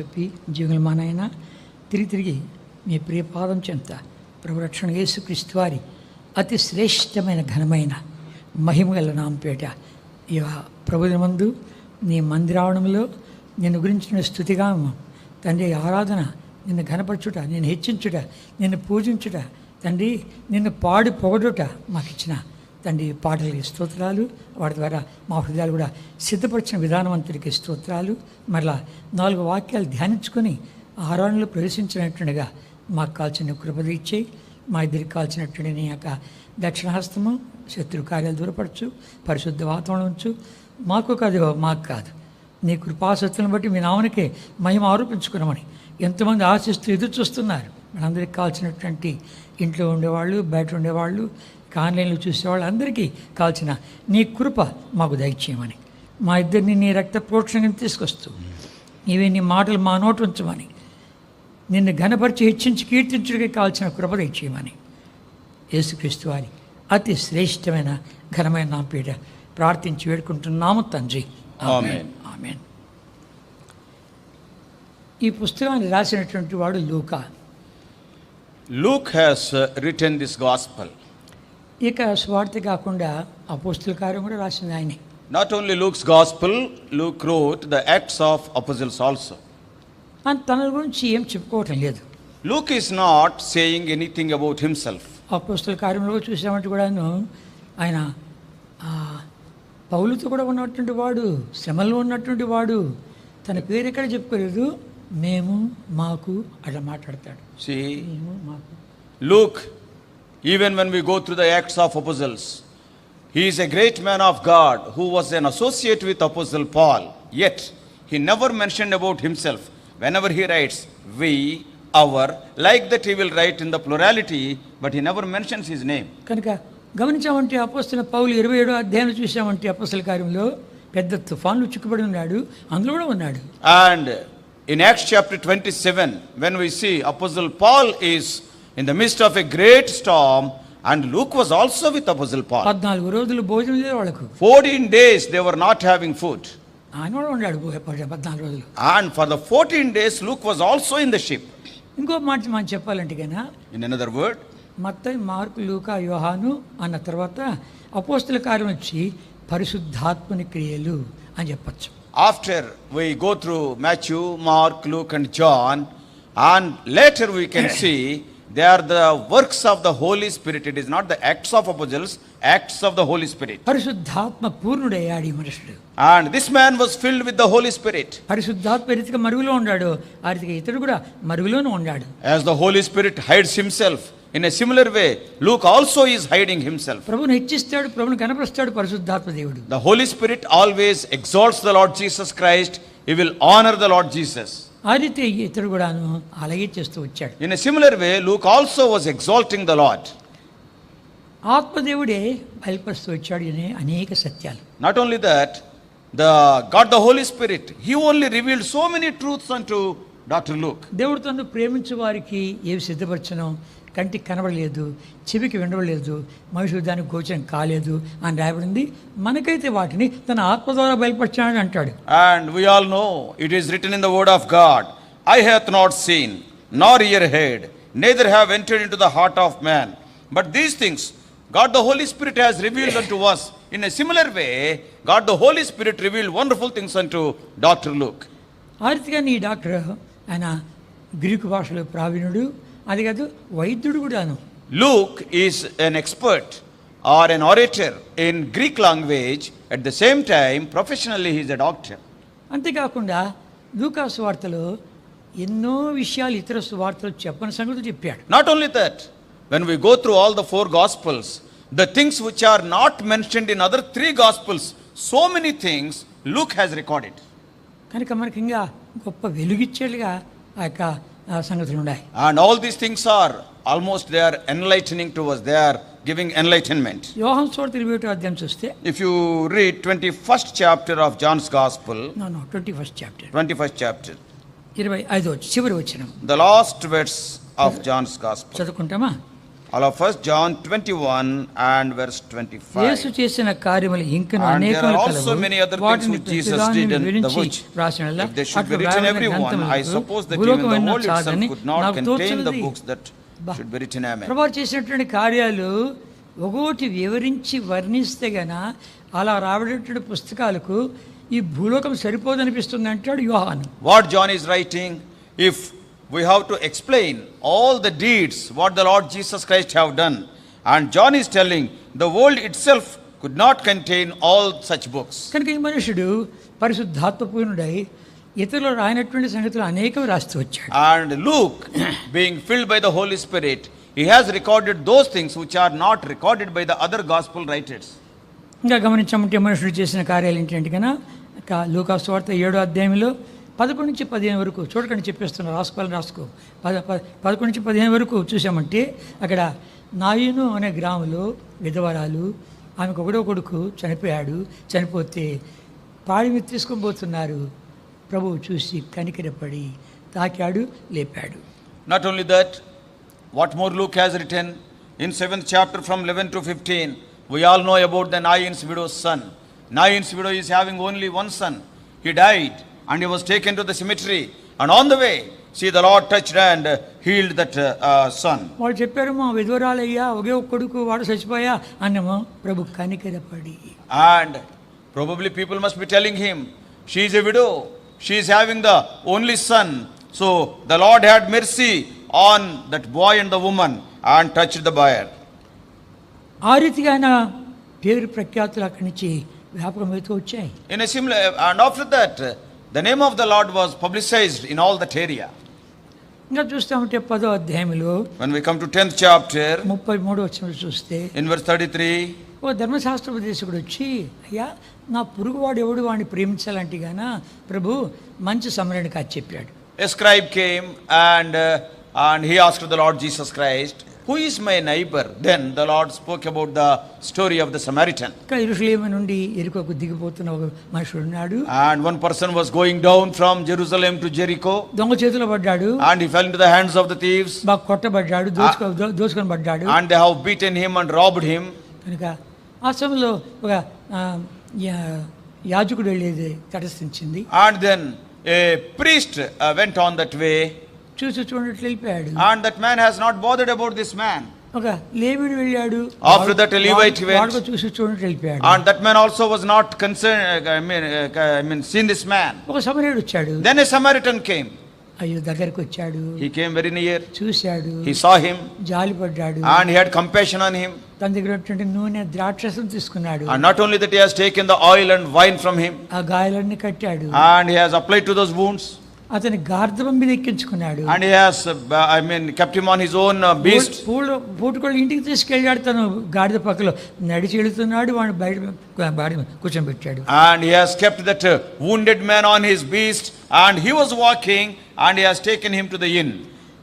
చెప్పి జీవులు మా నాయన తిరిగి మీ ప్రియపాదం చెంత ప్రభు రక్షణ యేసుక్రీస్తు వారి అతి శ్రేష్టమైన ఘనమైన మహిమగల నామపేట ఇవ ప్రభునందు నీ మందిరావడంలో నిన్ను గురించిన స్తుతిగా తండ్రి ఆరాధన, నిన్ను ఘనపరచుట, నిన్ను హెచ్చించుట, నిన్ను పూజించుట, తండ్రి నిన్ను పాడి పొగడుట మాకు ఇచ్చిన తండ్రి పాటలకి స్తోత్రాలు. వాటి ద్వారా మా హృదయాలు కూడా సిద్ధపరిచిన విధానవంతుడికి స్తోత్రాలు. మరలా 4 వాక్యాలు ధ్యానించుకొని ఆరాధనలో ప్రవేశించినట్టుగా మాకు కాల్చిన కృపద ఇచ్చేయి. మా ఇద్దరికి కాల్చినటువంటి నీ యొక్క దక్షిణహస్తము శత్రు కార్యాలు దూరపరచు, పరిశుద్ధ వాతావరణం ఉంచు. మాకు కాదు నీ కృపాసత్తులను బట్టి మీ నామనికే మహిమ ఆరోపించుకున్నామని ఎంతమంది ఆశిస్తూ ఎదురు చూస్తున్నారు. మనందరికీ కాల్చినటువంటి ఇంట్లో ఉండేవాళ్ళు, బయట ఉండేవాళ్ళు, ఆన్లైన్లో చూసేవాళ్ళు అందరికీ కాల్చిన నీ కృప మాకు దయచేయమని, మా ఇద్దరిని నీ రక్త ప్రోక్షణగా తీసుకొస్తూ నీవే నీ మాటలు మా నోటు ఉంచమని, నిన్ను ఘనపరిచి హెచ్చించి కీర్తించుడికి కాల్చిన కృప దయచేయమని యేసుక్రీస్తు వారి అతి శ్రేష్టమైన ఘనమైన నా పేట ప్రార్థించి వేడుకుంటున్నాము తండ్రి. ఆమేన్. ఆమేన్. ఈ పుస్తకాన్ని రాసినటువంటి వాడు లూకా. Luke has written this gospel. ఇక స్వార్థ కాకుండా అపోస్తుల కార్యం కూడా రాసింది ఆయనే. Not only Luke's gospel, Luke wrote the Acts of Apostles also. తన గురించి ఏం చెప్పుకోవటం లేదు. Luke is not saying anything about himself. అపోస్తుల కార్యంలో చూసామంటే కూడాను ఆయన పౌలుతో కూడా ఉన్నటువంటి వాడు, శ్రమలో ఉన్నటువంటి వాడు, తన పేరు ఎక్కడ చెప్పుకోలేదు. మేము, మాకు అట్లా మాట్లాడతాడు. See, మేము, మాకు. Luke, even when we go through the Acts of Apostles, he is a great man of God who was an associate with Apostle Paul. Yet, he never mentioned about himself. Whenever he writes, we, our, like that he will write in the plurality, but he never mentions his name. కనుక గమనించామంటే అపోస్తుల పౌలు 27వ అధ్యాయంలో చూసామంటే అపోస్తుల కార్యంలో పెద్ద తుఫాన్లు చిక్కుబడి ఉన్నాడు, అందులో కూడా ఉన్నాడు. And in Acts chapter 27, when we see Apostle Paul is in the midst of a great storm, and Luke was also with Apostle Paul. 14 రోజులు భోజనం లేదు వాళ్ళకు. 14 days they were not having food. ఆయన కూడా ఉన్నాడు 14 రోజులు. And for the 14 days Luke was also in the ship. ఇంకో మాట మనం చెప్పాలంటే కన్నా, In another word, Mattayi, mark, లూకా, యోహాను అన్న తర్వాత అపోస్తుల కార్యం వచ్చి పరిశుద్ధాత్మని క్రియలు అని చెప్పచ్చు. after we go through Matthew, Mark, Luke and John, and later we can see they are the works of the Holy Spirit. It is not the acts of apostles, acts of the Holy Spirit. పరిశుద్ధాత్మ పూర్ణుడయ్యాడు ఈ మనుషుడు. And this man was filled with the Holy Spirit. పరిశుద్ధాత్మ రీతిగా మరుగులో ఉన్నాడు, ఆ రీతిగా ఇతడు కూడా మరుగులోనే ఉన్నాడు. As the Holy Spirit hides himself, in a similar way Luke also is hiding himself. ప్రభువుని హెచ్చిస్తాడు, ప్రభువుని కనపరుస్తాడు పరిశుద్ధాత్మ దేవుడు. The Holy Spirit always exalts the Lord Jesus Christ. He will honor the Lord Jesus. ఆ రీతి ఇతడు కూడాను అలాగే చేస్తూ వచ్చాడు. In a similar way Luke also was exalting the Lord. ఆత్మదేవుడే బయలుపరుస్తూ వచ్చాడు అనేక సత్యాలు. Not only that, God the Holy Spirit, he only revealed so many truths unto Dr. Luke. దేవుడు తను ప్రేమించే వారికి ఏవి సిద్ధపరచనో కంటికి కనబడలేదు, చెవికి వినబడలేదు, మనుషులు దానికి గోచరం కాలేదు అని రాయబడింది. మనకైతే వాటిని తన ఆత్మ ద్వారా బయలుపరిచాడని అంటాడు. And we all know it is written in the word of God, eye hath not seen, nor ear heard, neither have entered into the heart of man, but these things God the Holy Spirit has revealed unto us. In a similar way, God the Holy Spirit revealed wonderful things unto Dr. Luke. ఆ రీతిగా నీ doctor ఆయన Greek భాషలో ప్రావీణుడు, అది కాదు వైద్యుడు కూడాను. Luke is an expert or an orator in Greek language. At the same time, professionally he is a doctor. అంతేకాకుండా లూకా సువార్తలో ఎన్నో విషయాలు ఇతర సువార్తలు చెప్పని సంగతులు చెప్పాడు. Not only that, when we go through all the 4 gospels, the things which are not mentioned in other 3 gospels, so many things Luke has recorded. కనుక మనకి ఇంకా గొప్ప వెలుగిచ్చేలుగా ఆ యొక్క సంగతులు ఉన్నాయి. And all these things are almost, they are enlightening to us. They are giving enlightenment. యోహాను సువార్త 21వ అధ్యాయం చూస్తే, If you read 21st chapter of John's gospel, 21st chapter 21st chapter, 25వ చివరి వచనం, the last verse of John's gospel. చదువుకుంటామా? All of us, John 21 and verse 25. యేసు చేసిన కార్యములు ఇంకను And there అనేకములు are also కలవు. many other things వాటిని which Jesus ప్రతిదానిని did in the వివరించి which, రాసినలా if they should be అట్లు written రాయబడిన every one, I గ్రంథములకు suppose that even the భూలోకమైన whole itself చాదని could not నాకు contain the తోచున్నది. books that should be written. Amen. ప్రభువు చేసినటువంటి కార్యాలు ఒకటి వివరించి వర్ణిస్తే గన అలా రాబడేటువంటి పుస్తకాలకు ఈ భూలోకం సరిపోదనిపిస్తుంది అంటాడు యోహాను. What John is writing, if we have to explain all the deeds what the Lord Jesus Christ have done, and John is telling the world itself could not contain all such books. కనుక ఈ మనుషుడు పరిశుద్ధాత్మపూర్ణుడై ఇతరులు రాయనటువంటి సంగతులు అనేకం రాస్తూ వచ్చాడు. And Luke, being filled by the Holy Spirit, he has recorded those things which are not recorded by the other gospel writers. ఇంకా గమనించమంటే మనుషుడు చేసిన కార్యాలు ఏంటంటే కన్నా లూకా సువార్త 7వ అధ్యాయంలో 11 నుంచి 15 వరకు చూడకండి చెప్పేస్తున్నా, రాసుకో 11 నుంచి 15 వరకు చూసామంటే అక్కడ నాయును అనే గ్రామంలో విధవరాలు, ఆమెకు ఒకడో కొడుకు చనిపోయాడు. చనిపోతే పాడి మీద తీసుకొని పోతున్నారు. ప్రభువు చూసి కనికరపడి తాకాడు, లేపాడు. Not only that, what more Luke has written in 7th chapter from 11 to 15, we all know about the Nain's widow's son. Nain's widow is having only one son. He died and he was taken to the cemetery, and on the way, see, the Lord touched and healed that son. వాళ్ళు చెప్పారు, మా విధవరాలయ్యా, ఒకే ఒక కొడుకు, వాడు చచ్చిపోయా అన్నమో. ప్రభు కనికరపడి. And probably people must be telling him, she is a widow, she is having the only son. So the Lord had mercy on that boy and the woman and touched the buyer. ఆ రీతిగా ఆయన పేరు ప్రఖ్యాతులు అక్కడి నుంచి వ్యాపకమవుతూ వచ్చాయి. In a similar, and after that, the name of the Lord was publicized in all that area. ఇంకా చూస్తామంటే 10వ అధ్యాయంలో When we come to 10th chapter, 33వ వచనం చూస్తే in verse 33, ఓ ధర్మశాస్త్రోపదేశకుడు వచ్చి, అయ్యా నా పొరుగువాడు ఎవడు వాడిని ప్రేమించాలంటే గాన ప్రభు మంచి సమరణకి అది చెప్పాడు. a scribe came and he asked the Lord Jesus Christ, who is my neighbor? Then the Lord spoke about the story of the Samaritan. ఇంకా యెరూషలేము నుండి యెరికోకు దిగిపోతున్న ఒక మనుషుడు ఉన్నాడు. And one person was going down from Jerusalem to Jericho, దొంగ చేతిలో పడ్డాడు. and he fell into the hands of the thieves, బాగా కొట్టబడ్డాడు, దోచుకొని పడ్డాడు. and they have beaten him and robbed him. కనుక ఆ సమయంలో ఒక యాజకుడు వెళ్ళేది తటస్థించింది. And then a priest went on that way, చూసి చూడట్లు వెళ్ళిపోయాడు. and that man has not bothered about this man. ఒక లేవీడు వెళ్ళాడు. After that a Levite went, వాడు చూసి చూడట్లు వెళ్ళిపోయాడు. and that man also was not concerned, I mean seen this man. ఒక సమరయుడు వచ్చాడు. Then a Samaritan came. అయ్యో దగ్గరికి వచ్చాడు, He came very near, చూశాడు, he saw him, జాలి పడ్డాడు. and he had compassion on him. తన దగ్గర ఉన్నటువంటి నూనె ద్రాక్షరసం తీసుకున్నాడు. And not only that, he has taken the oil and wine from him, ఆ గాయాలన్నీ కట్టాడు. and he has applied to those wounds, అతని గార్ధబం మీద ఎక్కించుకున్నాడు. and he has kept him on his own beast. పూటకోళ్ళు ఇంటికి తీసుకెళ్ళాడు. తను గాడిద పక్కలో నడిచి వెళుతున్నాడు, వాడిని బయట కూర్చోబెట్టాడు. And he has kept that wounded man on his beast, and he was walking, and he has taken him to the inn.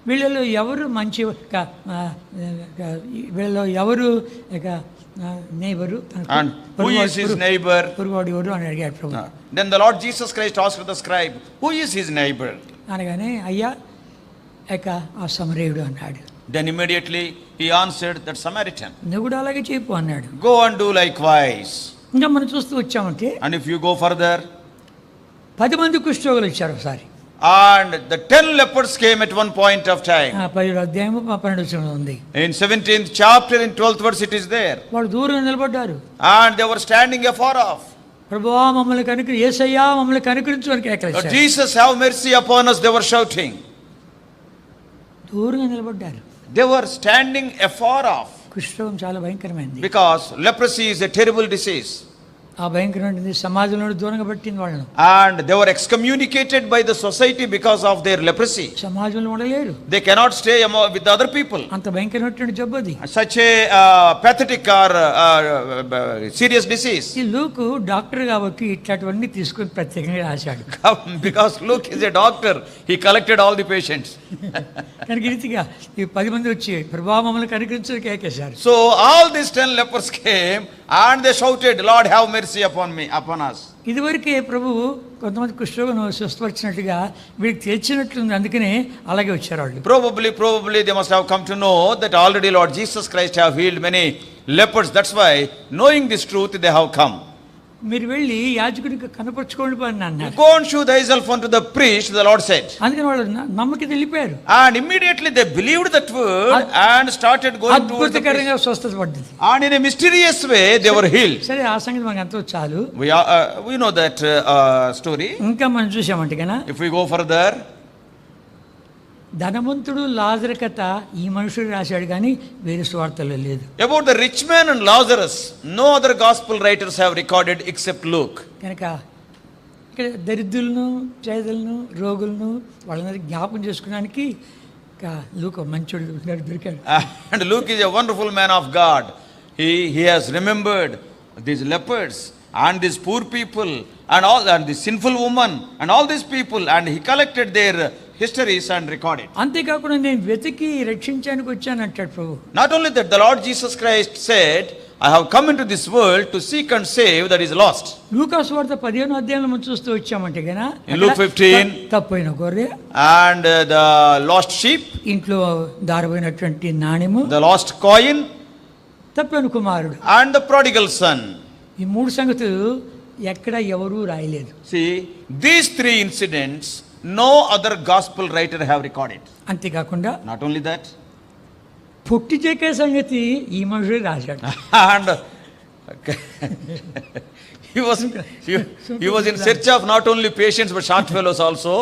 వీళ్ళలో ఎవరు మంచి వీళ్ళలో ఎవరు neighbour, And who is his neighbor? పొరుగువాడు ఎవరు అని అడిగాడు ప్రభు. Then the Lord Jesus Christ asked the scribe, who is his neighbor? అనగానే అయ్యా ఆ సమరయుడు అన్నాడు. Then immediately he answered, that Samaritan. నువ్వు కూడా అలాగే చెప్పు అన్నాడు. Go and do likewise. ఇంకా మనం చూస్తూ వచ్చామంటే And if you go further, 10 మంది కుష్ఠరోగులు వచ్చారు ఒకసారి. and the 10 lepers came at one point of time. 17వ అధ్యాయము 12వ వచనం ఉంది. In 17th chapter, in 12th verse it is there. వాళ్ళు దూరంగా నిలబడ్డారు. And they were standing afar off. ప్రభువా మమ్మల్ని కనికరి, యేసయ్యా మమ్మల్ని కనికరించు అని కేకలేశారు. Jesus, have mercy upon us, they were shouting. దూరంగా నిలబడ్డారు. They were standing afar off. కుష్ఠరోగం చాలా భయంకరమైనది. Because leprosy is a terrible disease. ఆ భయంకరమైనది సమాజంలో దూరంగా పెట్టింది వాళ్ళను. And they were excommunicated by the society because of their leprosy. సమాజంలో ఉండలేరు. They cannot stay with the other people. అంత భయంకరమైనటువంటి జబ్బు అది. Such a pathetic or serious disease. ఈ లూకు డాక్టర్ కాబట్టి ఇట్లాంటివన్నీ తీసుకొని ప్రత్యేకంగా రాశాడు. Because Luke is a doctor, he collected all the patients. కనుక రీతిగా ఈ 10 మంది వచ్చి ప్రభువా మమ్మల్ని కనికరించు కేకేశారు. So all these 10 lepers came and they shouted, Lord, have mercy upon me, upon us. ఇదివరకే ప్రభువు కొంతమంది కుష్ఠరోగం స్వస్థపరిచినట్టుగా వీడికి తెలిసినట్లుంది, అందుకనే అలాగే వచ్చారు వాళ్ళు. Probably they must have come to know that already Lord Jesus Christ have healed many lepers. That's why, knowing this truth, they have come. మీరు వెళ్ళి యాజకుడికి కనపరుచుకోండి అని అన్నారు. Go and show thyself unto the priest, the Lord said. అందుకని వాళ్ళు నమ్మకి వెళ్ళిపోయారు. And immediately they believed that word and started going towards the priest. అద్భుతకరంగా స్వస్థత పడ్డది. And in a mysterious way they were healed. సరే, ఆ సంగతి మనకు ఎంతో చాలు. We know that story. ఇంకా మనం చూసామంటే కన్నా, If we go further, ధనవంతుడు లాజరు కథ ఈ మనుషుడు రాశాడు కానీ వేరే స్వార్థలో లేదు. about the rich man and Lazarus, no other gospel writers have recorded except Luke. కనుక ఇక్కడ దరిద్రులను, పేదలను, రోగులను వాళ్ళందరికీ జ్ఞాపకం చేసుకోవడానికి లూకా మంచోడు దొరికాడు. And Luke is a wonderful man of God. He has remembered these lepers and these poor people and the sinful woman and all these people, and he collected their histories and recorded. అంతేకాకుండా నేను వెతికి రక్షించడానికి వచ్చాను అంటాడు ప్రభు. Not only that, the Lord Jesus Christ said, I have come into this world to seek and save that is lost. లూకా సువార్త 15వ అధ్యాయంలో మనం చూస్తూ వచ్చామంటే గనా, In Luke 15, తప్పోయిన గొర్రె and the lost sheep, ఇంట్లో దారిపోయినటువంటి నాణెము, the lost coin, తప్పిన కుమారుడు, and the prodigal son. ఈ మూడు సంగతులు ఎక్కడ ఎవరూ రాయలేదు. See, these three incidents no other gospel writer have recorded. అంతేకాకుండా Not only that, పొట్టి చేకే సంగతి ఈ మనుషుడే రాశాడు. and he was in search of not only patients but short fellows also.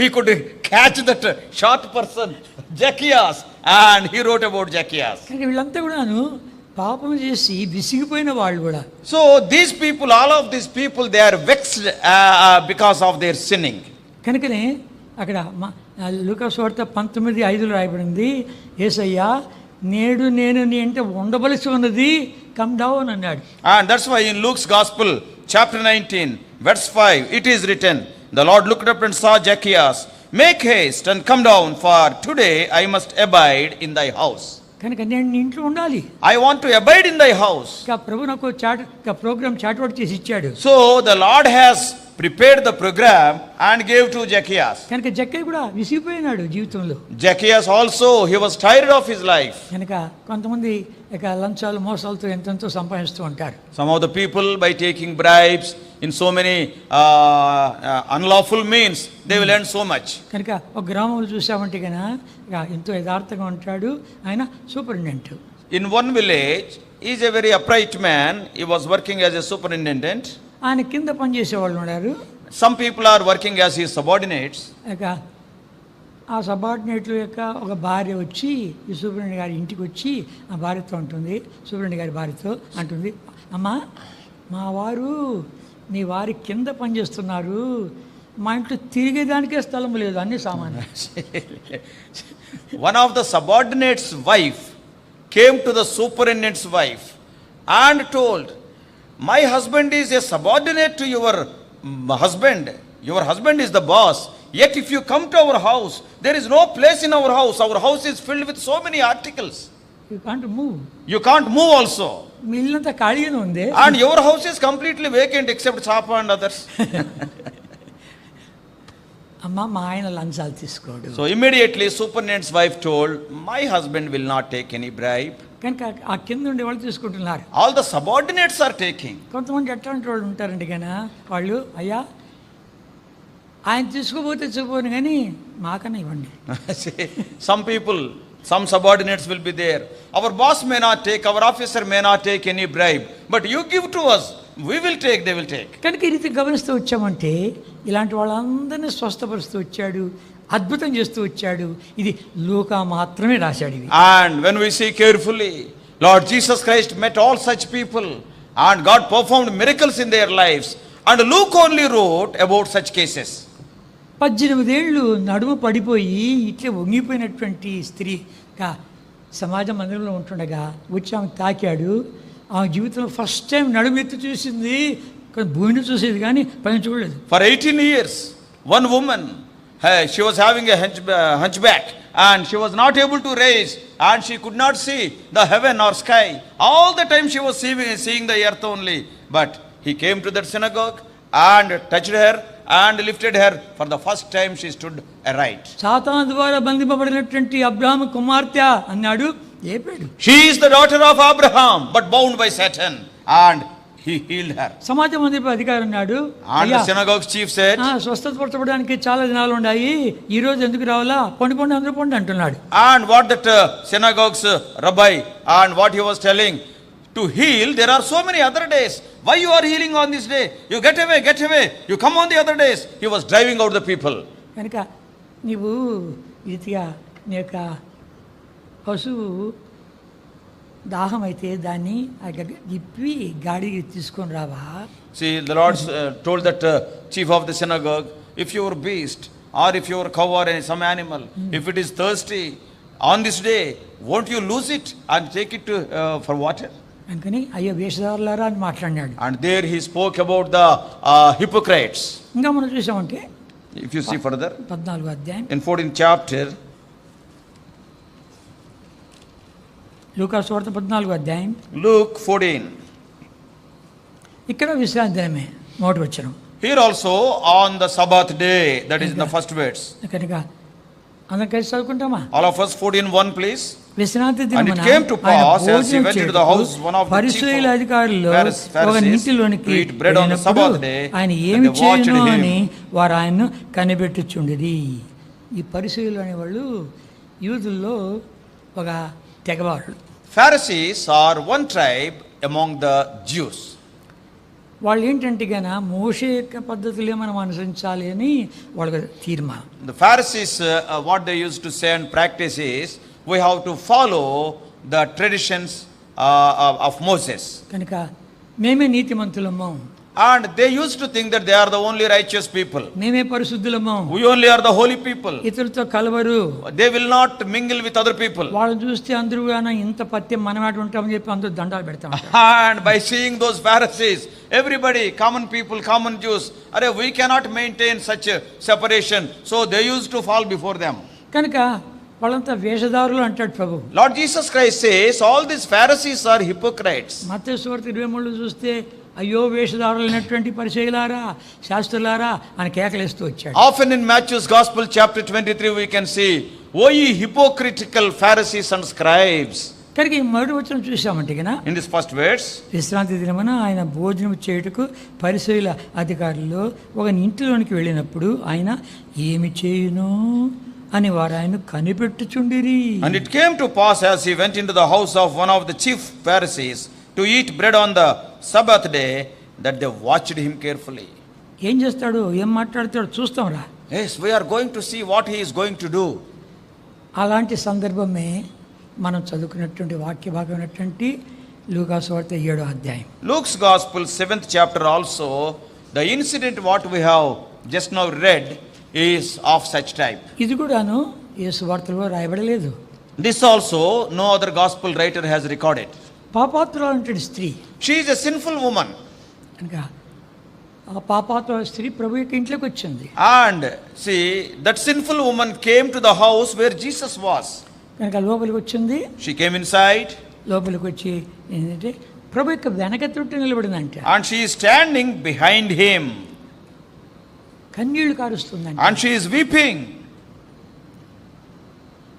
He could catch that short person, Zacchaeus, and he wrote about Zacchaeus. కానీ వీళ్ళంతా కూడాను పాపం చేసి విసిగిపోయిన వాళ్ళు కూడా. So these people, all of these people, they are vexed because of their sinning. కనుకనే అక్కడ లూకా సువార్త 19:5 రాయబడింది, యేసయ్యా నేడు నేను నీ అంటే ఉండవలసి ఉన్నది, కమ్ డౌన్ అన్నాడు. And that's why in Luke's Gospel, chapter 19, verse 5, it is written, the Lord looked up and saw Zacchaeus, make haste and come down, for today I must abide in thy house. కనుక నేను నీ ఇంట్లో ఉండాలి. I want to abide in thy house. ప్రభు నాకు programme chart చేసి ఇచ్చాడు. So the Lord has prepared the program and gave to Zacchaeus. కనుక జక్కయ్య కూడా విసిగిపోయినాడు జీవితంలో. Zacchaeus also, he was tired of his life. కనుక కొంతమంది ఇక లంచాలు మోసాలతో ఎంతెంతో సంపాదిస్తూ ఉంటారు. Some of the people, by taking bribes in so many unlawful means, they will earn so much. కనుక ఒక గ్రామంలో చూసామంటే కన్నా ఎంతో యథార్థంగా ఉంటాడు ఆయన, superintendent. In one village, he is a very upright man. He was working as a superintendent. ఆయన కింద పనిచేసే వాళ్ళు ఉన్నారు. Some people are working as his subordinates. ఇక ఆ సబార్డినేట్లు యొక్క ఒక భార్య వచ్చి ఈ సూపరింటెండెంట్ గారి ఇంటికి వచ్చి ఆ భార్యతో ఉంటుంది, సూపరింటెండెంట్ గారి భార్యతో అంటుంది, అమ్మా మా వారు మీ వారి కింద పనిచేస్తున్నారు, మా ఇంట్లో తిరిగేదానికే స్థలం లేదు, అన్ని సామాన్లు. One of the subordinates' wife came to the superintendent's wife and told, my husband is a subordinate to your husband. Your husband is the boss. Yet if you come to our house, there is no place in our house. Our house is filled with so many articles. You can't move. You can't move also. మీ ఇల్లంతా ఖాళీగానే ఉంది. And your house is completely vacant except Chapa and others. అమ్మ మా ఆయన లంచాలు తీసుకోడు. So immediately superintendent's wife told, my husband will not take any bribe. కనుక ఆ కింద ఉండే వాళ్ళు తీసుకుంటున్నారు. All the subordinates are taking. కొంతమంది ఎట్లాంటి వాళ్ళు ఉంటారండి కానీ వాళ్ళు, అయ్యా ఆయన తీసుకోపోతే చూపోను కానీ మాకన్నా ఇవ్వండి. Some people, some subordinates will be there. Our boss may not take, our officer may not take any bribe, but you give to us, we will take, they will take. కనుక ఈ రీతి గమనిస్తూ వచ్చామంటే ఇలాంటి వాళ్ళందరినీ స్వస్థపరుస్తూ వచ్చాడు, అద్భుతం చేస్తూ వచ్చాడు. ఇది లూకా మాత్రమే రాశాడు ఇవి. And when we see carefully, Lord Jesus Christ met all such people and God performed miracles in their lives, and Luke only wrote about such cases. 18 ఏళ్ళు నడుము పడిపోయి ఇట్లే వంగిపోయినటువంటి స్త్రీ సమాజ మందిరంలో ఉంటుండగా వచ్చి ఆమె తాకాడు. ఆమె జీవితంలో ఫస్ట్ టైం నడుము ఎత్తి చూసింది, భూమిని చూసేది కానీ పైన చూడలేదు. For 18 years, one woman, she was having a hunchback and she was not able to raise and she could not see the heaven or sky. All the time she was seeing the earth only. But he came to that synagogue and touched her and lifted her. For the first time she stood aright. సాతాను ద్వారా బంధింపబడినటువంటి అబ్రాహాము కుమార్తె అన్నాడు, ఏపాడు. She is the daughter of Abraham, but bound by Satan, and he healed her. సమాజ మందిరపు అధికారి అన్నాడు, And the synagogue chief said, స్వస్థత పరచబడడానికి చాలా దినాలు ఉన్నాయి, ఈ రోజు ఎందుకు రావాలా, పొండి పొండి అందరూ పొండి అంటున్నాడు. and what that synagogue's rabbi and what he was telling, to heal there are so many other days. Why you are healing on this day? You get away, you come on the other days. He was driving out the people. కనుక నీవు రీతిగా నీ యొక్క పశువు దాహం అయితే దాన్ని ఇప్పి గాడికి తీసుకొని రావా. See, the Lord told that chief of the synagogue, if your beast or if your cow or some animal, if it is thirsty on this day, won't you lose it and take it for water? అందుకని అయ్యో వేషధారులారా అని మాట్లాడినాడు. And there he spoke about the hypocrites. ఇంకా మనం చూసామంటే If you see further, 14వ అధ్యాయం in 14th chapter, లూకా సువార్త 14వ అధ్యాయం, Luke 14. ఇక్కడ విశ్రాంతి దినమే మొదటి వచనం. Here also on the Sabbath day, that is in the first verse. కనుక అందరం కలిసి చదువుకుంటామా? All of us, 14:1 please. విశ్రాంతి And దినమున it came to ఆయన pass as he భోజనం went into the చేయుటకు house, one of the chief పరిసయ్యుల అధికారులు Pharisees ఒక ఇంటిలోనికి to eat bread on the వెళ్ళినప్పుడు Sabbath day, ఆయన and ఏమి they watched చేయను him. అని వారు ఆయన్ను కనిపెట్టుచుండిరి. ఈ పరిసయ్యులు అనేవాళ్ళు యూదుల్లో ఒక తెగవాళ్ళు. Pharisees are one tribe among the Jews. వాళ్ళు ఏంటంటే గన మోషే యొక్క పద్ధతులే మనం అనుసరించాలి అని వాళ్ళ తీర్మానం. The Pharisees, what they used to say and practice is, we have to follow the traditions of Moses. కనుక మేమే నీతిమంతులము, And they used to think that they are the only righteous people. మేమే పరిశుద్ధులము, We only are the holy people. ఇతరులతో కలవరు, They will not mingle with other people. వాళ్ళని చూస్తే అందరూ గాన ఇంత పత్యం మనమాట ఉంటామని చెప్పి అందరూ దండాలు పెడతా ఉంటారు. And by seeing those Pharisees, everybody, common people, common Jews, we cannot maintain such a separation. So they used to fall before them. కనుక వాళ్ళంతా వేషధారులు అంటాడు ప్రభు. Lord Jesus Christ says, all these Pharisees are hypocrites. మత్తయి సువార్త 23 చూస్తే అయ్యో వేషధారులైనటువంటి పరిచయులారా, శాస్త్రులారా అని కేకలేస్తూ వచ్చాడు. Often in Matthew's Gospel, chapter 23, we can see, O ye hypocritical Pharisees and scribes. కనుక ఈ మొదటి వచనం చూసామంటే కన్నా In this first verse, విశ్రాంతి దినమున ఆయన భోజనం చేయుటకు పరిసయ్యుల అధికారులు ఒక ఇంటిలోనికి వెళ్ళినప్పుడు ఆయన ఏమి చేయును అని వారు ఆయన కనిపెట్టుచుండిరి. and it came to pass as he went into the house of one of the chief Pharisees to eat bread on the Sabbath day, that they watched him carefully. ఏం చేస్తాడు, ఏం మాట్లాడతాడు చూస్తాం రా. Yes, we are going to see what he is going to do. అలాంటి సందర్భమే మనం చదువుకున్నటువంటి వాక్య భాగం అయినటువంటి లూకా సువార్త 7వ అధ్యాయం. Luke's Gospel, 7th chapter also, the incident what we have just now read is of such type. ఇది కూడాను యేసు వార్తలో రాయబడలేదు. This also no other gospel writer has recorded. పాపాత్రురాలైనటువంటి స్త్రీ, She is a sinful woman. కనుక ఆ పాపాత్రుల స్త్రీ ప్రభు యొక్క ఇంట్లోకి వచ్చింది. And see, that sinful woman came to the house where Jesus was. కనుక లోపలికి వచ్చింది. She came inside. లోపలికి వచ్చి ఏంటంటే ప్రభు యొక్క వెనక తొట్టి నిలబడిందంట. And she is standing behind him. కన్నీళ్లు కారుస్తుందంట. And she is weeping.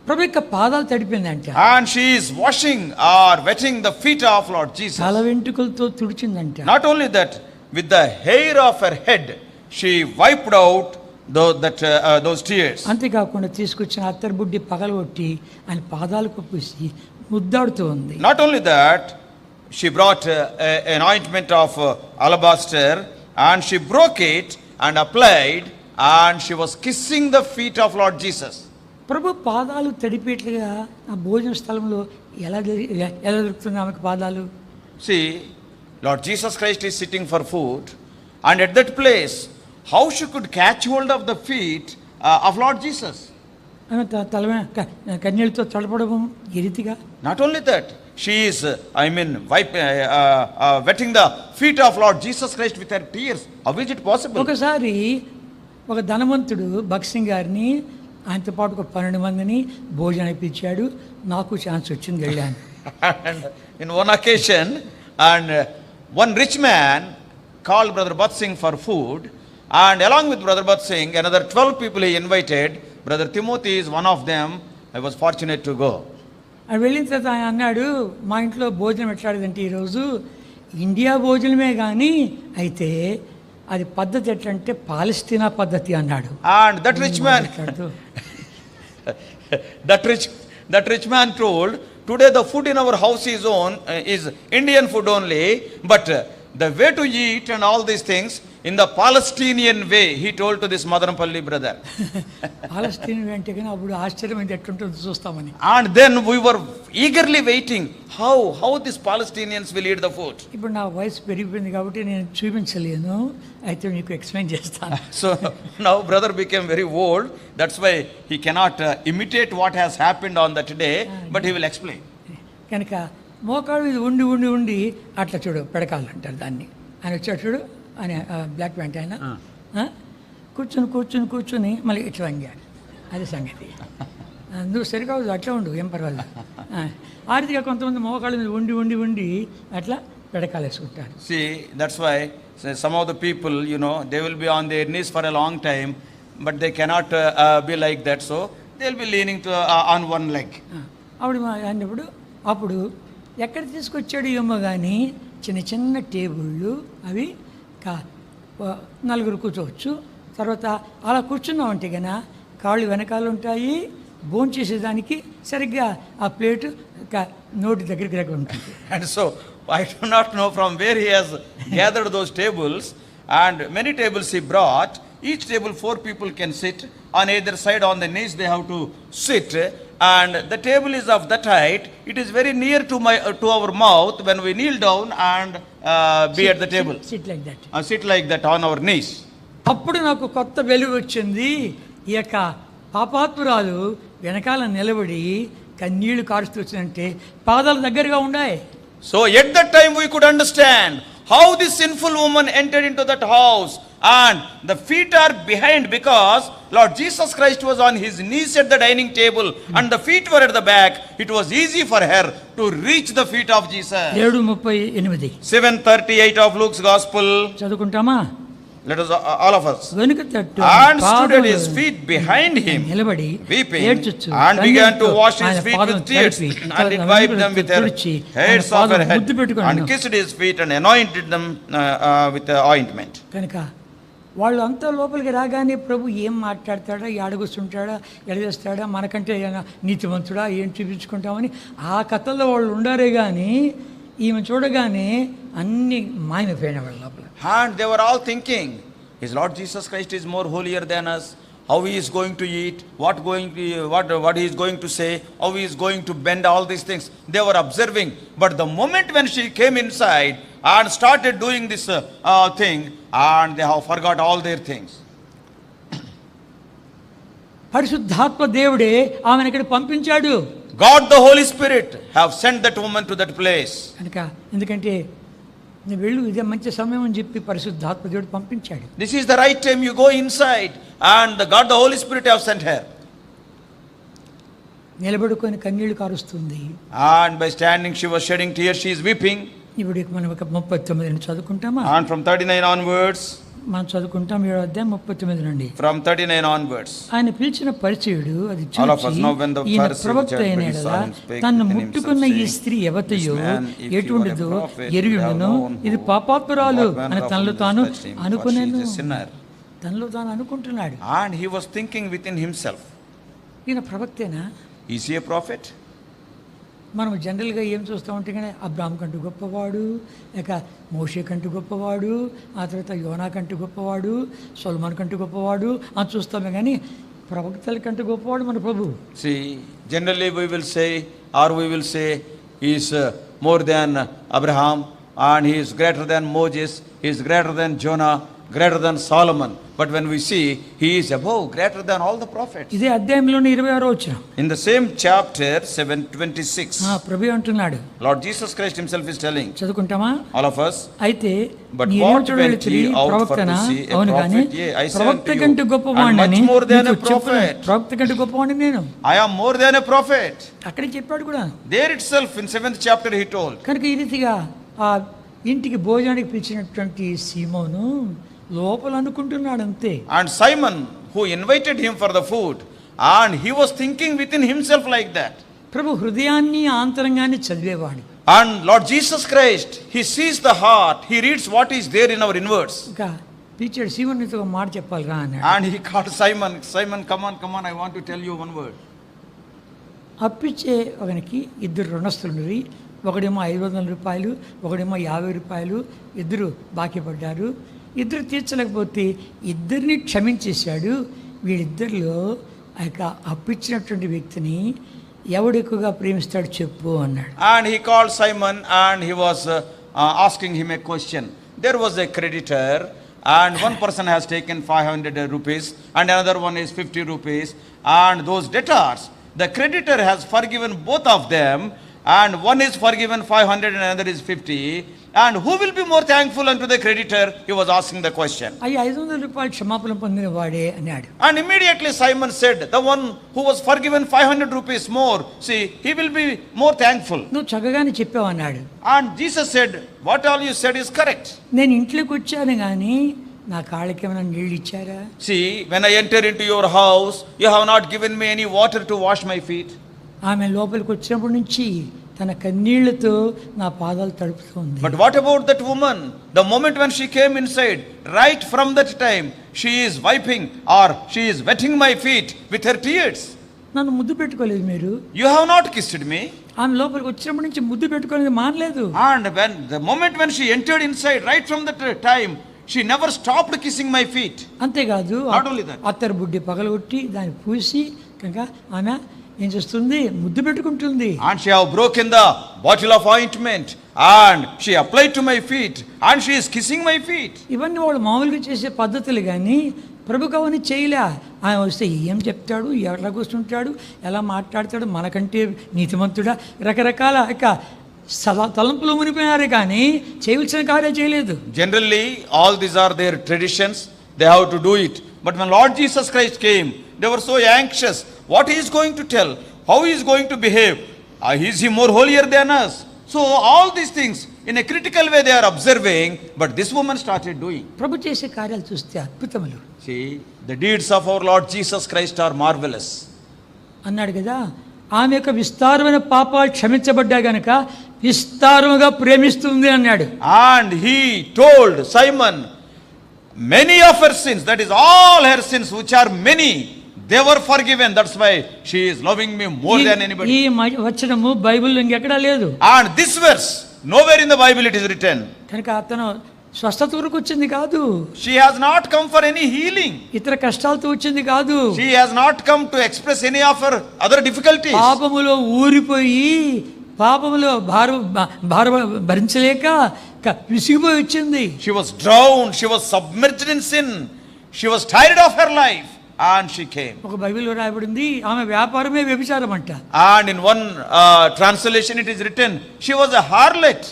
ప్రభు యొక్క పాదాలు తడిపిందంట. And she is washing or wetting the feet of Lord Jesus. తల వెంట్రుకలతో తుడిచిందంట. Not only that, with the hair of her head, she wiped out those tears. అంతేకాకుండా తీసుకొచ్చిన అత్తరు బుడ్డి పగలగొట్టి ఆయన పాదాలకు పూసి ముద్దాడుతూ ఉంది. Not only that, she brought an ointment of alabaster and she broke it and applied, and she was kissing the feet of Lord Jesus. ప్రభు పాదాలు తడిపేట్లుగా ఆ భోజన స్థలంలో ఎలా దొరుకుతుంది ఆమెకు పాదాలు? See, Lord Jesus Christ is sitting for food, and at that place, how she could catch hold of the feet of Lord Jesus? ఆమె తల కన్నీళ్ళతో తడపడము ఈ రీతిగా. Not only that, she is, wetting the feet of Lord Jesus Christ with her tears. How is it possible? ఒకసారి ఒక ధనవంతుడు భక్సింగ్ గారిని ఆయనతో పాటు ఒక 12 మందిని భోజనం ఇప్పించాడు. నాకు ఛాన్స్ వచ్చింది, వెళ్ళాను. And in one occasion, and one rich man called Brother Bat Singh for food, and along with Brother Bat Singh, another 12 people he invited. Brother Timothy is one of them. I was fortunate to go. అది వెళ్ళిన తర్వాత ఆయన అన్నాడు, మా ఇంట్లో భోజనం ఎట్లాడదంటే ఈరోజు India భోజనమే కానీ అయితే అది పద్ధతి ఎట్లంటే పాలస్తీనా పద్ధతి అన్నాడు. And that rich man, మాట్లాడుతూ, that rich man told, today the food in our house is Indian food only, but the way to eat and all these things in the Palestinian way, he told to this Madanapalli brother. పాలస్తీనా అంటే కానీ అప్పుడు ఆశ్చర్యం అయితే ఎట్లుంటుందో చూస్తామని. And then we were eagerly waiting, how these Palestinians will eat the food. ఇప్పుడు నా వయసు పెరిగిపోయింది కాబట్టి నేను చూపించలేను, అయితే నీకు ఎక్స్ప్లెయిన్ చేస్తాను. So now brother became very old, that's why he cannot imitate what has happened on that day, but he will explain. కనుక మోకాడు మీద ఉండి ఉండి ఉండి అట్లా చూడు పెడకాలు అంటారు దాన్ని. ఆయన వచ్చాడు చూడు అని బ్లాక్ ప్యాంట్ ఆయన కూర్చుని కూర్చుని కూర్చుని మళ్ళీ ఇట్లా వంగాడు. అది సంగతి. నువ్వు సరికాదు అట్లా ఉండు, ఏం పర్వాలేదు. ఆ రీతిగా కొంతమంది మోకాళ్ళ మీద ఉండి ఉండి ఉండి అట్లా పెడకాలు వేసుకుంటారు. See, that's why some of the people, they will be on their knees for a long time, but they cannot be like that, so they will be leaning on one leg. అప్పుడు ఎక్కడ తీసుకొచ్చాడు ఏమో కానీ చిన్న చిన్న టేబుళ్ళు అవి నలుగురు కూర్చోవచ్చు. తర్వాత అలా కూర్చున్నామంటే కన్నా కాళ్ళు వెనకాల ఉంటాయి, భోంచేసేదానికి సరిగ్గా ఆ ప్లేటు నోటి దగ్గరికి ఉంటుంది. And so I do not know from where he has gathered those tables, and many tables he brought. Each table 4 people can sit on either side. On the knees they have to sit, and the table is of that height. It is very near to our mouth when we kneel down and be at the table. Sit like that on our knees. అప్పుడు నాకు కొత్త వెలుగు వచ్చింది. ఈ యొక్క పాపాత్మురాలు వెనకాల నిలబడి కన్నీళ్లు కారుస్తూ వచ్చిందంటే పాదాల దగ్గరగా ఉన్నాయి. So at that time we could understand how this sinful woman entered into that house, and the feet are behind because Lord Jesus Christ was on his knees at the dining table and the feet were at the back. It was easy for her to reach the feet of Jesus. 7:38 7:38 of Luke's Gospel. చదువుకుంటామా? Let us, all of us. And stood at his feet behind him, weeping, and began to wash his feet with tears, and did wipe them with her hairs of her head, and kissed his feet, and anointed them with the ointment. కనుక వాళ్ళు అంతా లోపలికి రాగానే ప్రభు ఏం మాట్లాడతాడా, ఏడగొస్తుంటాడా, ఎడవేస్తాడా, మనకంటే నీతివంతుడా, ఏం చూపించుకుంటామని ఆ కథల్లో వాళ్ళు ఉండారే కానీ ఈమె చూడగానే అన్ని మాయమైపోయిన వాళ్ళ లోపల. And they were all thinking, his Lord Jesus Christ is more holier than us. How he is going to eat, what he is going to say, how he is going to bend, all these things. They were observing. But the moment when she came inside and started doing this thing, and they have forgot all their things. పరిశుద్ధాత్మ దేవుడే ఆమెను ఇక్కడ పంపించాడు. God the Holy Spirit have sent that woman to that place. కనుక ఎందుకంటే నువ్వు వెళ్ళు, ఇదే మంచి సమయం అని చెప్పి పరిశుద్ధాత్మ దేవుడు పంపించాడు. This is the right time, you go inside, and God the Holy Spirit have sent her. నిలబడుకొని కన్నీళ్లు కారుస్తుంది. And by standing she was shedding tears, she is weeping. ఇప్పుడు మనం ఒక 39 చదువుకుంటామా? And from 39 onwards. మనం చదువుకుంటాం 7వ అధ్యాయం 39 నుండి. From 39 onwards. ఆయన పిలిచిన పరిచయుడు అది చూచి ఈయన ప్రవక్త అయిన యెడల తన్ను ముట్టుకున్న ఈ స్త్రీ ఎవతయో ఎటువంటిదో ఎరుగును, ఇది పాపాత్మురాలు అని తనలో తాను అనుకుంటున్నాడు. And he was thinking within himself, ఈయన ప్రవక్తేనా? Is he a prophet? మనం జనరల్గా ఏం చూస్తూ ఉంటే కానీ అబ్రాహాం కంటూ గొప్పవాడు, ఇక మోషే కంటూ గొప్పవాడు, ఆ తర్వాత యోనా కంటూ గొప్పవాడు, సొలొమోను కంటూ గొప్పవాడు అని చూస్తామే కానీ ప్రవక్తల కంటూ గొప్పవాడు మన ప్రభు. See, generally we will say, or we will say he is more than Abraham, and he is greater than Moses, he is greater than Jonah, greater than Solomon. But when we see, he is above, greater than all the prophets. ఇదే అధ్యాయంలోని 26వ వచనం. In the same chapter 7:26. ప్రభు అంటున్నాడు, Lord Jesus Christ himself is telling. చదువుకుంటామా? All of us. అయితే but what went ye out for to see a prophet? Yea, I say unto you, and much more than a prophet. ప్రవక్త కంటే గొప్పవాడిని నేను. I am more than a prophet. అక్కడే చెప్పాడు కూడా. There itself in 7th chapter he told. కనుక ఈ రీతిగా ఇంటికి భోజనానికి పిలిచినటువంటి సీమోను లోపల అనుకుంటున్నాడు అంతే. And Simon, who invited him for the food, and he was thinking within himself like that. ప్రభు హృదయాన్ని ఆంతరంగాన్ని చదివేవాడు. And Lord Jesus Christ, he sees the heart, he reads what is there in our inwards. ఇంకా పిలిచాడు, సీమోన్ నీతో ఒక మాట చెప్పాలి రా అన్నాడు. And he called Simon, Simon, come on, I want to tell you one word. అప్పిచ్చే ఒకనికి ఇద్దరు రుణస్తులుండ్రి, ఒకడేమో 500 రూపాయలు, ఒకడేమో 50 రూపాయలు, ఇద్దరు బాకీ పడ్డారు. ఇద్దరు తీర్చలేకపోతే ఇద్దరిని క్షమించేశాడు. వీళ్ళిద్దరిలో ఆ యొక్క అప్పిచ్చినటువంటి వ్యక్తిని ఎవడు ఎక్కువగా ప్రేమిస్తాడు చెప్పు అన్నాడు. And he called Simon and he was asking him a question. There was a creditor and one person has taken 500 rupees and another one is 50 rupees, and those debtors, the creditor has forgiven both of them, and one is forgiven 500 and another is 50, and who will be more thankful unto the creditor? He was asking the question. అయ్యి 500 రూపాయలు క్షమాపణ పొందిన వాడే అన్నాడు. And immediately Simon said, the one who was forgiven 500 rupees more, see, he will be more thankful. నువ్వు చక్కగానే చెప్పావు అన్నాడు. And Jesus said, what all you said is correct. నేను ఇంట్లోకి వచ్చాను కానీ నా కాళ్ళకి ఏమైనా నీళ్ళు ఇచ్చారా? See, when I enter into your house, you have not given me any water to wash my feet. ఆమె లోపలికి వచ్చినప్పటి నుంచి తన కన్నీళ్లతో నా పాదాలు తడుపుతుంది. But what about that woman? The moment when she came inside, right from that time, she is wiping or she is wetting my feet with her tears. నన్ను ముద్దు పెట్టుకోలేదు మీరు. You have not kissed me. ఆమె లోపలికి వచ్చినప్పటి నుంచి ముద్దు పెట్టుకోలేదు మానలేదు. And when the moment when she entered inside, right from that time, she never stopped kissing my feet. అంతేకాదు, Not only that. అత్తరు బుడ్డి పగలగొట్టి దాన్ని పూసి కనుక ఆమె ఏం చేస్తుంది, ముద్దు పెట్టుకుంటుంది. And she have broken the bottle of ointment and she applied to my feet and she is kissing my feet. ఇవన్నీ వాడు మామూలుగా చేసే పద్ధతులు కానీ ప్రభుకు అవన్నీ చేయలే. ఆయన వస్తే ఏం చెప్తాడు, ఎట్లా కూర్చుంటాడు, ఎలా మాట్లాడతాడు, మనకంటే నీతిమంతుడా, రకరకాల తలంపులు మునిపోయారు కానీ చేయవలసిన కార్యాలు చేయలేదు. Generally, all these are their traditions. They have to do it. But when Lord Jesus Christ came, they were so anxious. What he is going to tell? How he is going to behave? Is he more holier than us? So all these things in a critical way they are observing. But this woman started doing. ప్రభు చేసే కార్యాలు చూస్తే అద్భుతములు. See, the deeds of our Lord Jesus Christ are marvelous. అన్నాడు కదా, ఆమె యొక్క విస్తారమైన పాపాలు క్షమించబడ్డా గనక విస్తారముగా ప్రేమిస్తుంది అన్నాడు. And he told Simon, many of her sins, that is all her sins which are many, they were forgiven. That's why she is loving me more than anybody. ఈ వచనము బైబిల్లో ఇంకెక్కడా లేదు. And this verse, nowhere in the Bible it is written. కనుక అతను స్వస్థత వరకు వచ్చింది కాదు. She has not come for any healing. ఇతర కష్టాలతో వచ్చింది కాదు. She has not come to express any of her other difficulties. పాపములో ఊరిపోయి పాపములో భార భరించలేక విసిగిపోయి వచ్చింది. She was drowned, she was submerged in sin, she was tired of her life, and she came. ఒక బైబిల్లో రాయబడింది ఆమె వ్యాపారమే వ్యభిచారం అంట. And in one translation it is written, she was a harlot.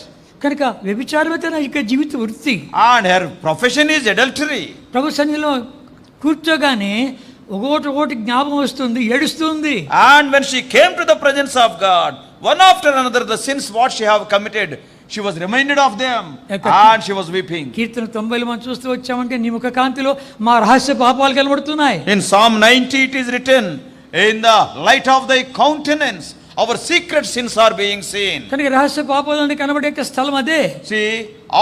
కనుక వ్యభిచారమే తన ఇక జీవిత వృత్తి. And her profession is adultery. ప్రభు సన్నిధిలో కూర్చోగానే ఒకటి జ్ఞాపకం వస్తుంది, ఏడుస్తుంది. And when she came to the presence of God, one after another the sins what she have committed, she was reminded of them and she was weeping. కీర్తన 90 మనం చూస్తూ వచ్చామంటే నీ ముఖ కాంతిలో మా రహస్య పాపాలు కనబడుతున్నాయి. In Psalm 90 it is written, in the light of thy countenance our secret sins are being seen. కనుక రహస్య పాపాలని కనబడే స్థలం అదే. See,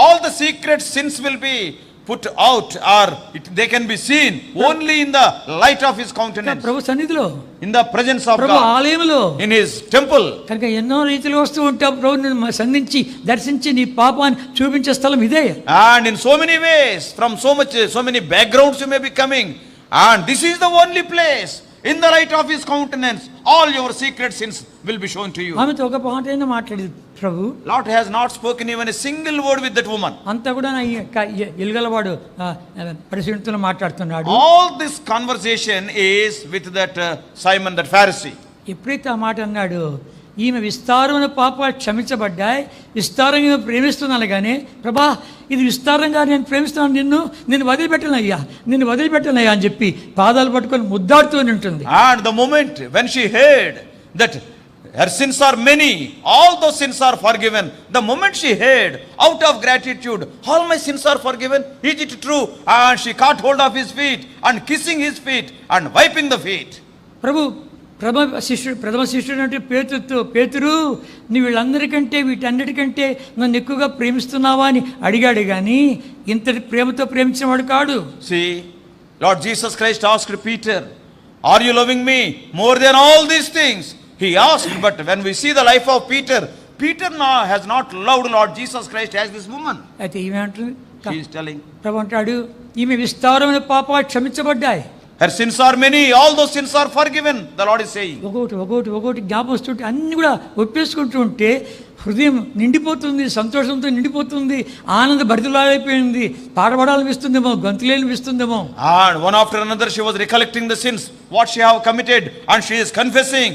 all the secret sins will be put out, or they can be seen only in the light of his countenance. ప్రభు సన్నిధిలో, in the presence of Prabhu God, ఆలయంలో, in his temple. కనుక ఎన్నో రీతిలో వస్తూ ఉంటావు ప్రభుని సంధించి దర్శించి నీ పాపాన్ని చూపించే స్థలం ఇదే. And in so many ways, from so many backgrounds you may be coming, and this is the only place. In the light of his countenance, all your secret sins will be shown to you. ఆమెతో ఒక మాటైనా మాట్లాడేది ప్రభు. Lord has not spoken even a single word with that woman. అంతా కూడా ఎలుగలవాడు పరిశీలనతో మాట్లాడుతున్నాడు. All this conversation is with that Simon, that Pharisee. ఎప్పుడైతే ఆ మాట అన్నాడు, ఈమె విస్తారమైన పాపాలు క్షమించబడ్డాయి, విస్తారంగా ప్రేమిస్తున్నాను కానీ ప్రభా ఇది విస్తారంగా నేను ప్రేమిస్తున్నాను, నిన్ను వదిలిపెట్టనయ్యా అని చెప్పి పాదాలు పట్టుకొని ముద్దాడుతూ ఉంటుంది. And the moment when she heard that her sins are many. All those sins are forgiven. The moment she heard, out of gratitude, all my sins are forgiven. Is it true? And she caught hold of his feet and kissing his feet and wiping the feet. ప్రథమ శిష్యుడు అంటే పేతురు నువ్వు వీళ్ళందరికంటే వీటన్నిటికంటే నన్ను ఎక్కువగా ప్రేమిస్తున్నావా అని అడిగాడు కానీ ఇంతటి ప్రేమతో ప్రేమించిన వాడు కాడు. See, Lord Jesus Christ asked Peter, are you loving me more than all these things? He asked, but when we see the life of Peter now has not loved Lord Jesus Christ as this woman. అయితే ఈమె అంటుంది, She is telling, ప్రభు అంటాడు, ఈమె విస్తారమైన పాపాలు క్షమించబడ్డాయి. her sins are many, all those sins are forgiven, the Lord is saying. ఒకటి జ్ఞాపం వస్తుంటే అన్ని కూడా ఒప్పేసుకుంటూ ఉంటే హృదయం నిండిపోతుంది, సంతోషంతో నిండిపోతుంది, ఆనంద భరితులైపోయింది, పాడబడాలనిపిస్తుందేమో, గంతులేనిపిస్తుందేమో. And one after another she was recollecting the sins what she have committed, and she is confessing.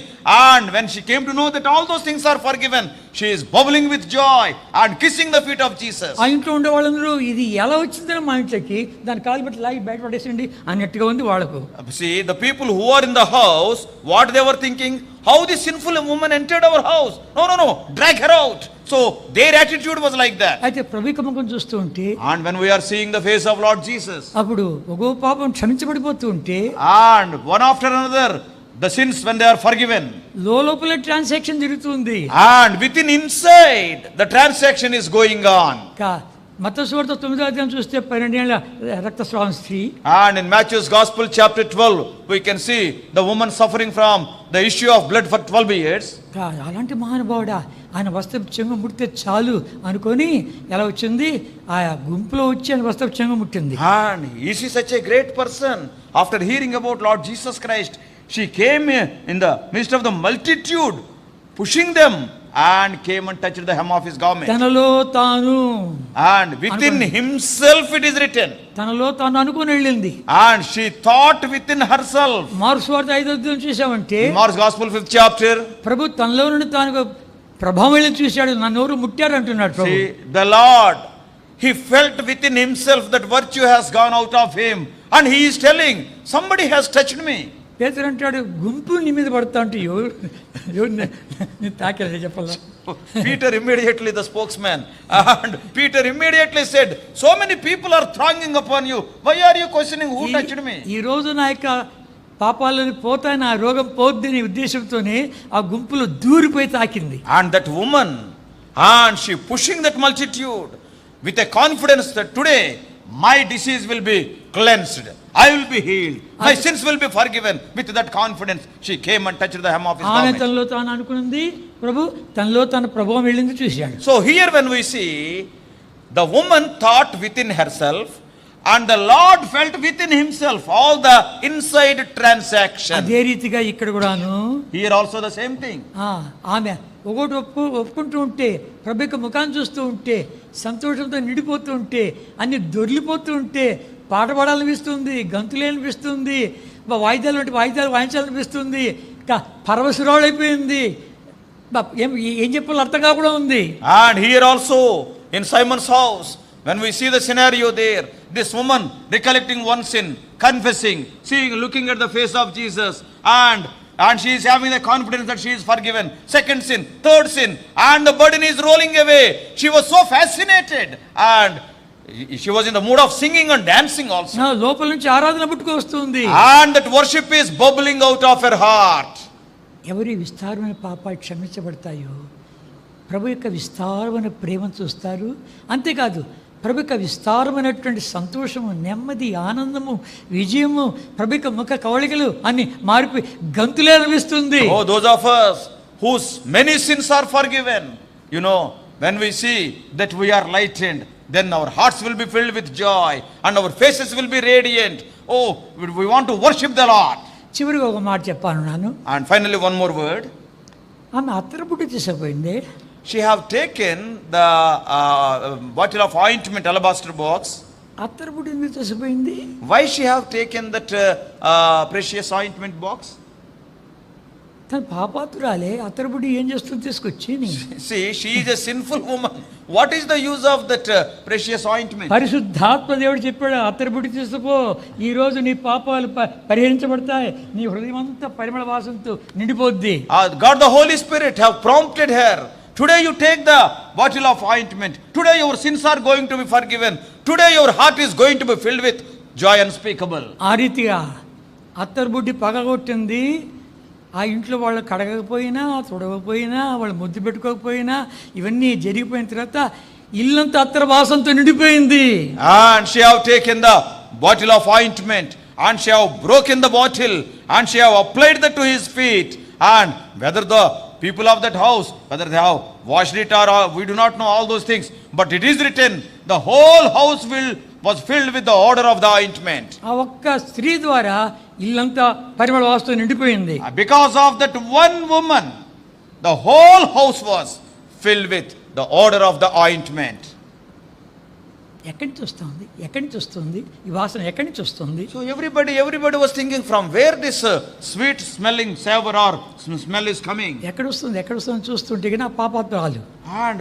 And when she came to know that all those things are forgiven, she is bubbling with joy and kissing the feet of Jesus. ఆ ఇంట్లో ఉండే వాళ్ళందరూ ఇది ఎలా వచ్చిందని మా ఇంట్లోకి దాని కాలు బట్టి లాగి బయట పడేసిండి అన్నట్టుగా ఉంది వాళ్ళకు. See, the people who are in the house, what they were thinking, how this sinful woman entered our house. No, drag her out. So their attitude was like that. అయితే ప్రభువు ముఖం చూస్తూ ఉంటే, and when we are seeing the face of Lord Jesus, అప్పుడు ఒక్కో పాపం క్షమించబడిపోతూ ఉంటే, and one after another the sins when they are forgiven, లోపల ట్రాన్సాక్షన్ జరుగుతుంది, and within inside the transaction is going on. మత్తయి సువార్త 9వ అధ్యాయం చూస్తే 12 ఏళ్ల రక్తస్రావం స్త్రీ, and in Matthew's Gospel chapter 12 we can see the woman suffering from the issue of blood for 12 years. అలాంటి మహానుభావుడా, ఆయన వస్త్రపు చెంగు ముడితే చాలు అనుకొని ఎలా వచ్చింది, ఆ గుంపులో వచ్చి ఆయన వస్త్రపు చెంగు ముట్టింది. and is she such a great person? After hearing about Lord Jesus Christ, she came in the midst of the multitude, pushing them, and came and touched the hem of his garment. తనలో తాను, and within himself it is written, తనలో తాను అనుకొని వెళ్ళింది, and she thought within herself. Mark సువార్త 5వ అధ్యాయం చూసామంటే, Mark's Gospel 5th chapter, ప్రభు తనలో నుండి తాను ప్రభావం వెళ్ళి చూశాడు, నన్ను ఎవరు ముట్టారు అంటున్నాడు ప్రభు. See, the Lord, he felt within himself that virtue has gone out of him, and he is telling, somebody has touched me. పేతురు అంటాడు, గుంపు నీ మీద పడతా అంటే ఎవరు తాకేది చెప్పాల. Peter immediately, the spokesman, and Peter immediately said, so many people are thronging upon you, why are you questioning who touched me? ఈ రోజు నా యొక్క పాపాలని పోతాయి, నా రోగం పోద్దని ఉద్దేశంతోనే ఆ గుంపులో దూరిపోయి తాకింది. and that woman, and she pushing that multitude with a confidence that today my disease will be cleansed, I will be healed, my sins will be forgiven. With that confidence she came and touched the hem of his garment. తనలో తాను అనుకున్నది, ప్రభు తనలో తన ప్రభావం వెళ్ళింది చూశాడు. So here when we see, the woman thought within herself, and the Lord felt within himself all the inside transaction. అదే రీతిగా ఇక్కడ కూడాను, here also the same thing. ఆమె ఒకటి ఒప్పుకుంటూ ఉంటే, ప్రభు యొక్క ముఖాన్ని చూస్తూ ఉంటే, సంతోషంతో నిండిపోతూ ఉంటే, అన్ని దొర్లిపోతూ ఉంటే, పాట పాడాలనిపిస్తుంది, గంతులేనిపిస్తుంది, వాయిద్యాలు అంటే వాయిద్యాలు వాయించాలనిపిస్తుంది, పరవశురాలైపోయింది, ఏం చెప్పాలో అర్థం కాకుండా ఉంది. and here also in Simon's house, when we see the scenario there, this woman recollecting one sin, confessing, seeing, looking at the face of Jesus, and she is having the confidence that she is forgiven. Second sin, third sin, and the burden is rolling away. She was so fascinated, and she was in the mood of singing and dancing also. లోపల నుంచి ఆరాధన పుట్టుకు వస్తుంది, and that worship is bubbling out of her heart. ఎవరి విస్తారమైన పాపాలు క్షమించబడతాయో ప్రభు యొక్క విస్తారమైన ప్రేమను చూస్తారు. అంతేకాదు, ప్రభు యొక్క విస్తారమైనటువంటి సంతోషము, నెమ్మది, ఆనందము, విజయము, ప్రభు యొక్క ముఖ కవళికలు అన్ని మారిపోయి గంతులే అనిపిస్తుంది. Oh, those of us whose many sins are forgiven, you know, when we see that we are lightened, then our hearts will be filled with joy and our faces will be radiant. Oh, we want to worship the Lord. చివరిగా ఒక మాట చెప్పాను నాను. And finally one more word. ఆమె అత్తరుపుట్టు తీసుకుపోయింది. She have taken the bottle of ointment, alabaster box. అత్తరుపుట్టు ఎందుకు తీసుకుపోయింది? Why she have taken that precious ointment box? తన పాపాతురాలే అత్తరుబుడి ఏం చేస్తుంది తీసుకొచ్చి See, she is a sinful woman. What is the use of that precious ointment? పరిశుద్ధాత్మ దేవుడు చెప్పాడు అత్తరుబుడి తీసుకుపో ఈ రోజు నీ పాపాలు పరిహరించబడతాయి నీ హృదయం అంతా పరిమళ వాసనతో నిండిపోద్ది. God the Holy Spirit have prompted her. Today you take the bottle of ointment. Today your sins are going to be forgiven. Today your heart is going to be filled with joy unspeakable. ఆ రీతిగా అత్తరుబుడ్డి పగగొట్టింది. ఆ ఇంట్లో వాళ్ళు కడగకపోయినా తుడవకపోయినా వాళ్ళు ముద్దు పెట్టుకోకపోయినా ఇవన్నీ జరిగిపోయిన తర్వాత ఇల్లంతా అత్తర వాసనతో నిండిపోయింది. And she have taken the bottle of ointment and she have broken the bottle and she have applied that to his feet. And whether the people of that house, whether they have washed it or we do not know all those things, but it is written the whole house was filled with the odor of the ointment. ఆ ఒక్క స్త్రీ ద్వారా ఇల్లంతా పరిమళ వాసనతో నిండిపోయింది. Because of that one woman, the whole house was filled with the odor of the ointment. ఎక్కడి నుంచి వస్తుంది ఎక్కడి నుంచి వస్తుంది ఈ వాసన ఎక్కడి నుంచి వస్తుంది? So everybody was thinking from where this sweet smelling savor or smell is coming. ఎక్కడ వస్తుంది చూస్తుంటే నా పాపాత్రాలు. And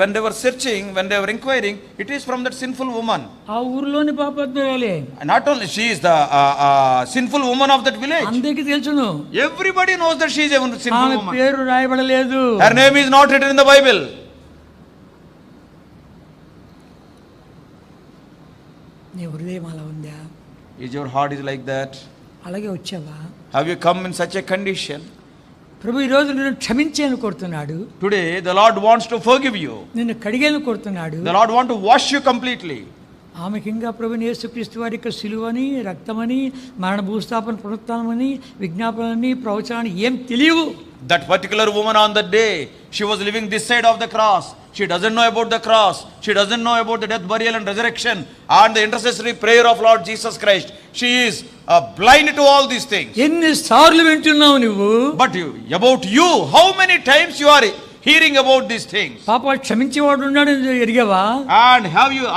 when they were searching, when they were inquiring, it is from that sinful woman. ఆ ఊర్లోని పాపాత్రాలే. Not only she is the sinful woman of that village. అందరికీ తెలుసును. Everybody knows that she is a sinful ఆమె woman. పేరు రాయబడలేదు. Her name is not written in the Bible. నీ హృదయం అలా ఉందా? Is your heart is like that? అలాగే వచ్చావా? Have you come in such a condition? ప్రభు ఈ రోజు నిన్ను క్షమించేను కోరుతున్నాడు. Today the Lord wants to forgive you. నిన్ను కడిగేను కోరుతున్నాడు. The Lord wants to wash you completely. ఆమెకి ఇంకా ప్రభుని యేసుక్రీస్తు వారి యొక్క సిలువని రక్తమని మరణ భూస్థాపన పునరుత్థానమని విజ్ఞాపనని ప్రవచనాన్ని ఏం తెలియవు. That particular woman on that day, she was living this side of the cross. She doesn't know about the cross. She doesn't know about the death, burial and resurrection and the intercessory prayer of Lord Jesus Christ. She is blind to all these things. ఎన్నిసార్లు వింటున్నావు నువ్వు? But about you, how many times you are hearing about these things? పాపాలు క్షమించేవాడు ఉన్నాడు ఎరిగావా? And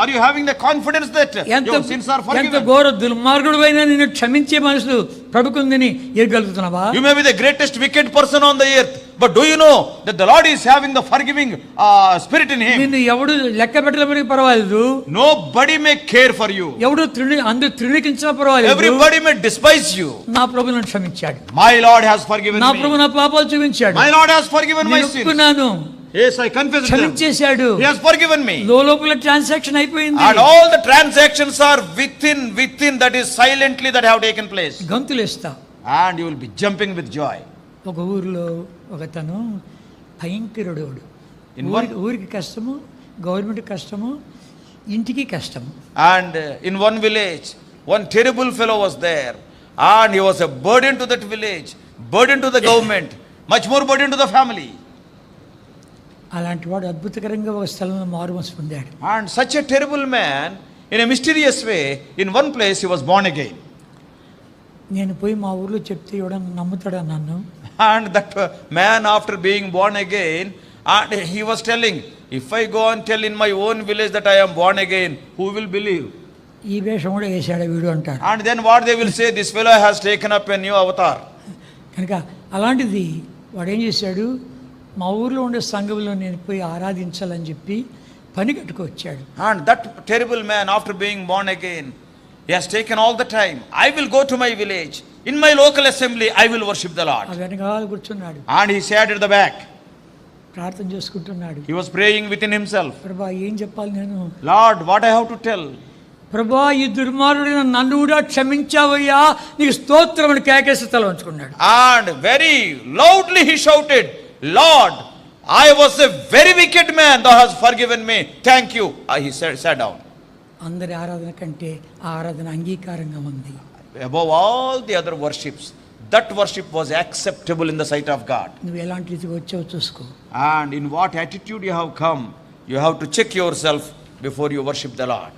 are you having the confidence that your sins are forgiven? ఎంత ఘోర దుర్మార్గుడువైనా నిన్ను క్షమించే మనసు ప్రభుకుందని ఎరగలుగుతున్నావా? You may be the greatest wicked person on the earth, but do you know that the Lord is having the forgiving spirit in him? నిన్ను ఎవడు లెక్క పెట్టలేమని పర్వాలేదు. Nobody may care for you. ఎవడు అందరూ తృణీకరించినా పర్వాలేదు. Everybody may despise you. నా ప్రభు నన్ను క్షమించాడు. My Lord has forgiven నా me. ప్రభు నా పాపాలు క్షమించాడు. My Lord has forgiven my sins. Yes, I confess them. క్షమించేశాడు. He has forgiven me. లోపల ట్రాన్సాక్షన్ అయిపోయింది. And all the transactions are within that is silently that have taken place. గంతులేస్తా. And you will be jumping with joy. ఒక ఊరిలో ఒకతను భయంకరుడు. ఊరికి కష్టము, government కష్టము, ఇంటికి కష్టము. And in one village, one terrible fellow was there. And he was a burden to that village, burden to the government, much more burden to the family. అలాంటి వాడు అద్భుతకరంగా ఒక స్థలంలో మారుమనసు పొందాడు. And such a terrible man, in a mysterious way, in one place he was born again. నేను పోయి మా ఊర్లో చెప్తే ఎవడన్నా నమ్ముతాడా నన్ను? And that man, after being born again, and he was telling, if I go and tell in my own village that I am born again, who will believe? ఈ వేషం కూడా వేసాడు వీడు అంటాడు. And then what they will say, this fellow has taken up a new avatar. కనుక అలాంటిది వాడు ఏం చేశాడు, మా ఊర్లో ఉండే సంఘంలో నేను పోయి ఆరాధించాలని చెప్పి పని కట్టుకొచ్చాడు. And that terrible man, after being born again, he has taken all the time. I will go to my village. In my local assembly, I will worship the Lord. వెనకాల కూర్చున్నాడు. And he sat at the back. ప్రార్థన చేసుకుంటున్నాడు. He was praying within himself. ప్రభా ఏం చెప్పాలి నేను? Lord, what I have to tell? ప్రభా ఈ దుర్మార్గుడైన నన్ను కూడా క్షమించావయ్యా, నీకు స్తోత్రం అని కేకేసి తల వంచుకున్నాడు. And very loudly he shouted, Lord, I was a very wicked man, thou hast forgiven me. Thank you. He sat down. అందరి ఆరాధన కంటే ఆ ఆరాధన అంగీకారంగా ఉంది. Above all the other worships, that worship was acceptable in the sight of God. నువ్వు ఎలాంటి రీతిగా వచ్చావో చూసుకో. And in what attitude you have come, you have to check yourself before you worship the Lord.